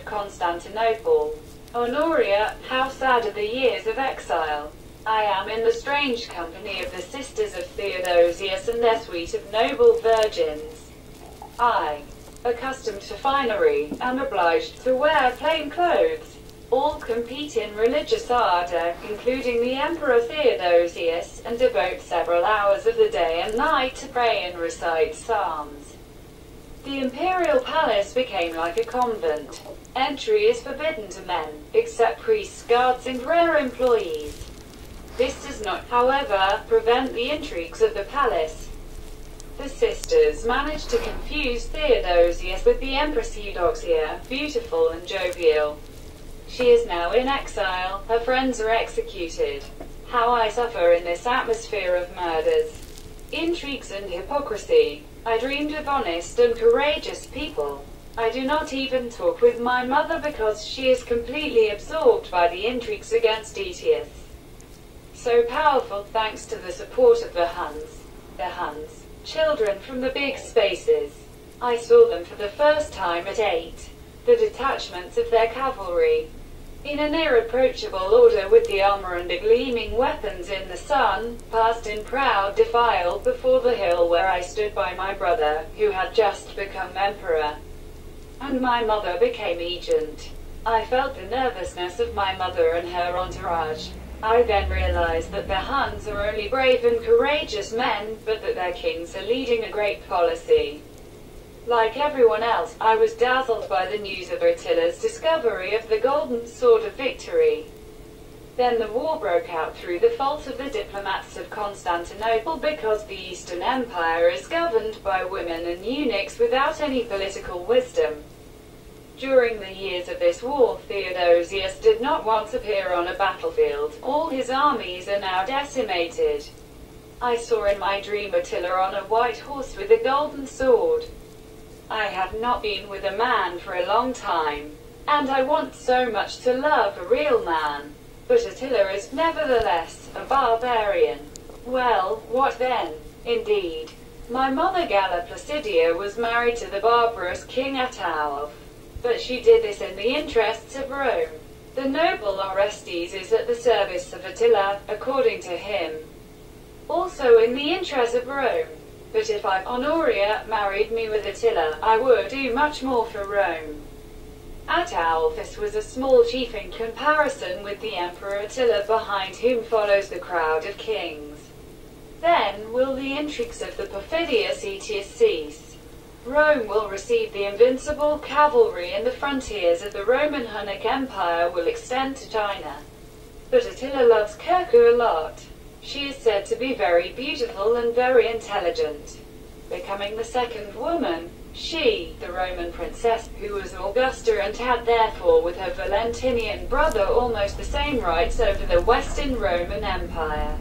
Constantinople. Honoria, how sad are the years of exile. I am in the strange company of the sisters of Theodosius and their suite of noble virgins. I, accustomed to finery, am obliged to wear plain clothes. All compete in religious ardor, including the Emperor Theodosius, and devote several hours of the day and night to pray and recite psalms. The imperial palace became like a convent. Entry is forbidden to men, except priests, guards, and rare employees. This does not, however, prevent the intrigues of the palace. The sisters managed to confuse Theodosius with the Empress Eudoxia, beautiful and jovial. She is now in exile, her friends are executed. How I suffer in this atmosphere of murders, intrigues and hypocrisy. I dreamed of honest and courageous people. I do not even talk with my mother because she is completely absorbed by the intrigues against Aetius. So powerful thanks to the support of the Huns. The Huns, children from the big spaces. I saw them for the first time at 8. The detachments of their cavalry, in an irreproachable order with the armor and the gleaming weapons in the sun, passed in proud defile before the hill where I stood by my brother, who had just become emperor. And my mother became regent. I felt the nervousness of my mother and her entourage. I then realized that the Huns are only brave and courageous men, but that their kings are leading a great policy. Like everyone else, I was dazzled by the news of Attila's discovery of the golden sword of victory. Then the war broke out through the fault of the diplomats of Constantinople because the Eastern Empire is governed by women and eunuchs without any political wisdom. During the years of this war, Theodosius did not once appear on a battlefield. All his armies are now decimated. I saw in my dream Attila on a white horse with a golden sword. I have not been with a man for a long time, and I want so much to love a real man. But Attila is nevertheless a barbarian. Well, what then? Indeed, my mother Galla Placidia was married to the barbarous King Auezov. But she did this in the interests of Rome. The noble Orestes is at the service of Attila, according to him. Also in the interest of Rome. But if Honoria married me with Attila, I would do much more for Rome. Ataulfus was a small chief in comparison with the Emperor Attila, behind whom follows the crowd of kings. Then will the intrigues of the perfidious Aetius cease. Rome will receive the invincible cavalry, and the frontiers of the Roman Hunnic Empire will extend to China. But Attila loves Kirku a lot. She is said to be very beautiful and very intelligent. Becoming the second woman, she, the Roman princess, who was Augusta and had therefore with her Valentinian brother almost the same rights over the Western Roman Empire.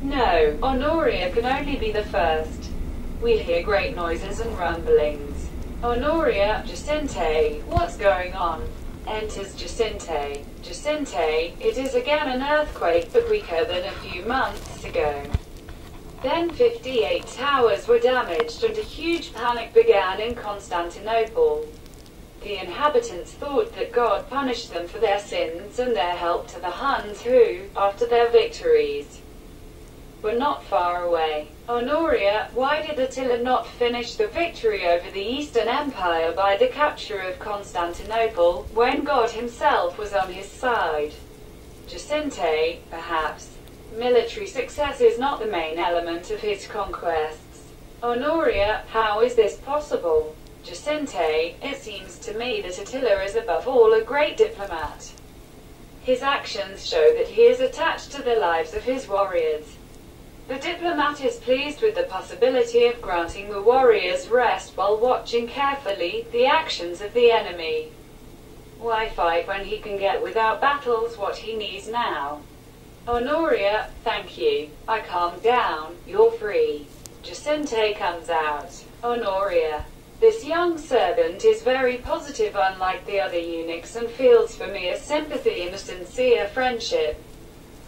No, Honoria can only be the first. We hear great noises and rumblings. Honoria, Jacinte, what's going on? Enters Jacinte. Jacinte, it is again an earthquake, but weaker than a few months ago. Then 58 towers were damaged and a huge panic began in Constantinople. The inhabitants thought that God punished them for their sins and their help to the Huns who, after their victories, were not far away. Honoria, why did Attila not finish the victory over the Eastern Empire by the capture of Constantinople, when God himself was on his side? Jacinte, perhaps. Military success is not the main element of his conquests. Honoria, how is this possible? Jacinte, it seems to me that Attila is above all a great diplomat. His actions show that he is attached to the lives of his warriors. The diplomat is pleased with the possibility of granting the warriors rest while watching carefully the actions of the enemy. Why fight when he can get without battles what he needs now? Honoria, thank you. I calmed down. You're free. Jacinte comes out. Honoria, this young servant is very positive, unlike the other eunuchs, and feels for me a sympathy and a sincere friendship.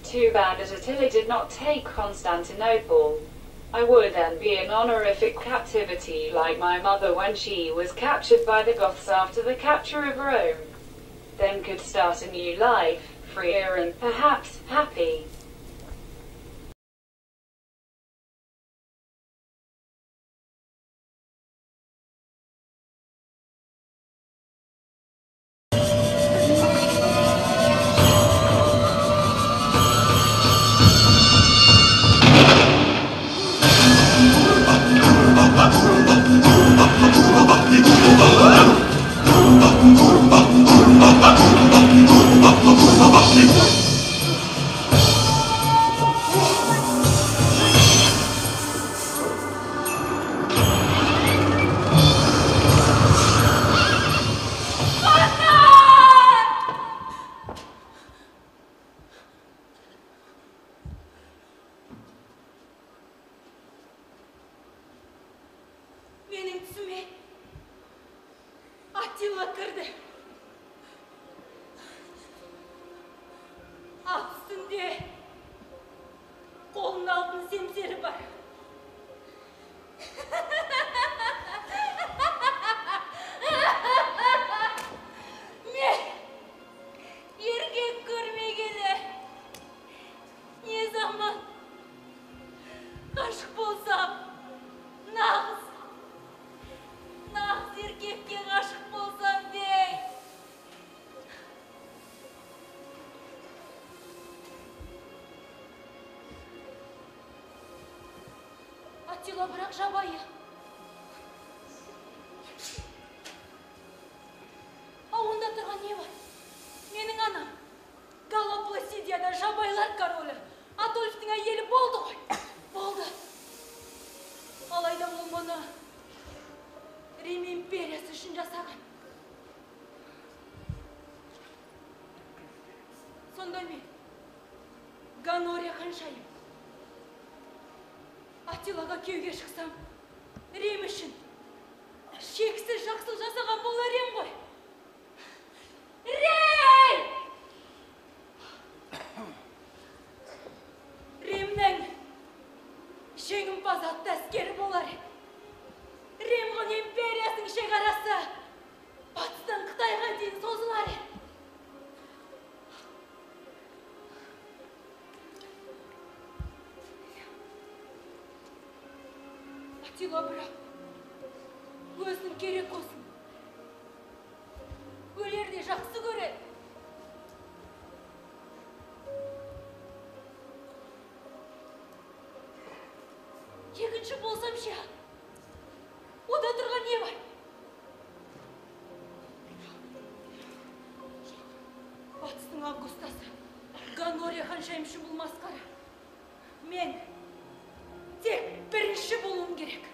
Too bad that Attila did not take Constantinople. I would then be in honorific captivity like my mother when she was captured by the Goths after the capture of Rome. then could start a new life, freer and perhaps happy. Benim tüme Attila kırdı. At üstünde kolunun altında semseri var. Ne? Erkek görmegeli. Ne zaman aşık bolsam nağız erkekке aşık bolsam dey. Attila bırak жабайы. Онда тұрған не бар? Менің анам Галапласидияда жабайлар королі Адольфтың әйелі болды ғой. Болды. Алайда ол мұны Рим империясы үшін жасаған. Сонда мен Ганория ханшайым Аттилаға күйеуге шықсам, Рим үшін шексіз жақсылық жасаған болар ем ғой. Рим! Римнің жеңімпаз атты әскері болар ем. Римғын империясының шекарасы батыстан Қытайға дейін созылар ем. Attila бірақ өзінің керек болсын. Өлерде жақсы көреді. Екінші болсам ше, ода тұрған не бар? Батыстың Августасы Ганория ханшайым үшін бұл масқара. Мен тек бірінші болуым керек.